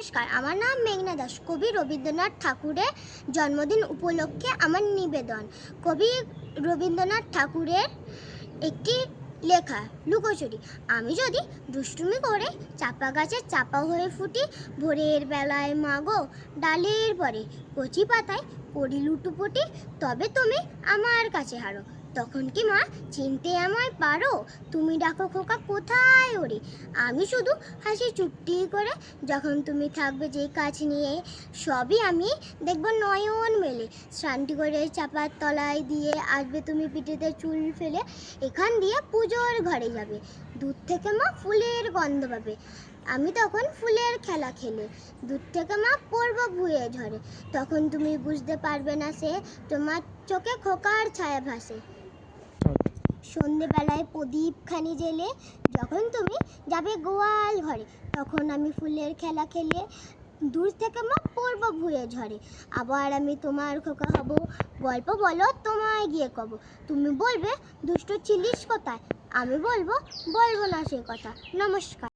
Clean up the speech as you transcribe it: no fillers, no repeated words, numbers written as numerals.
নমস্কার, আমার নাম মেঘনা দাস। কবি রবীন্দ্রনাথ ঠাকুরের জন্মদিন উপলক্ষে আমার নিবেদন। কবি রবীন্দ্রনাথ ঠাকুরের একটি লেখা লুকোচুরি। আমি যদি দুষ্টুমি করে চাপা গাছের চাপা হয়ে ফুটি, ভোরের বেলায় মাগো ডালের পরে কচি পাতায় করি লুটোপুটি, তবে তুমি আমার কাছে হারো। তখন কি মা চিনতে আমায় পারো? তুমি ডাকো খোকা কোথায় ওরে? আমি শুধু হাসি চুপটি করে। যখন তুমি থাকবে যে কাজ নিয়ে, সবই আমি দেখব নয়ন মেলে। শান্তি করে চাপার তলায় দিয়ে আসবে তুমি পিঠেতে চুল ফেলে। এখান দিয়ে পুজোর ঘরে যাবে, দূর থেকে মা ফুলের গন্ধ পাবে। আমি তখন ফুলের খেলা খেলে, দূর থেকে মা পড়ব ভুয়ে ঝরে। তখন তুমি বুঝতে পারবে না সে, তোমার চোখে খোকার ছায়া ভাসে। সন্ধেবেলায় প্রদীপখানি জেলে যখন তুমি যাবে গোয়াল ঘরে, তখন আমি ফুলের খেলা খেলে দূর থেকে মা পড়ব ভুয়ে ঝরে। আবার আমি তোমার খোকা হব, গল্প বলো তোমায় গিয়ে কব। তুমি বলবে দুষ্ট ছিলিস কোথায়, আমি বলবো না সে কথা। নমস্কার।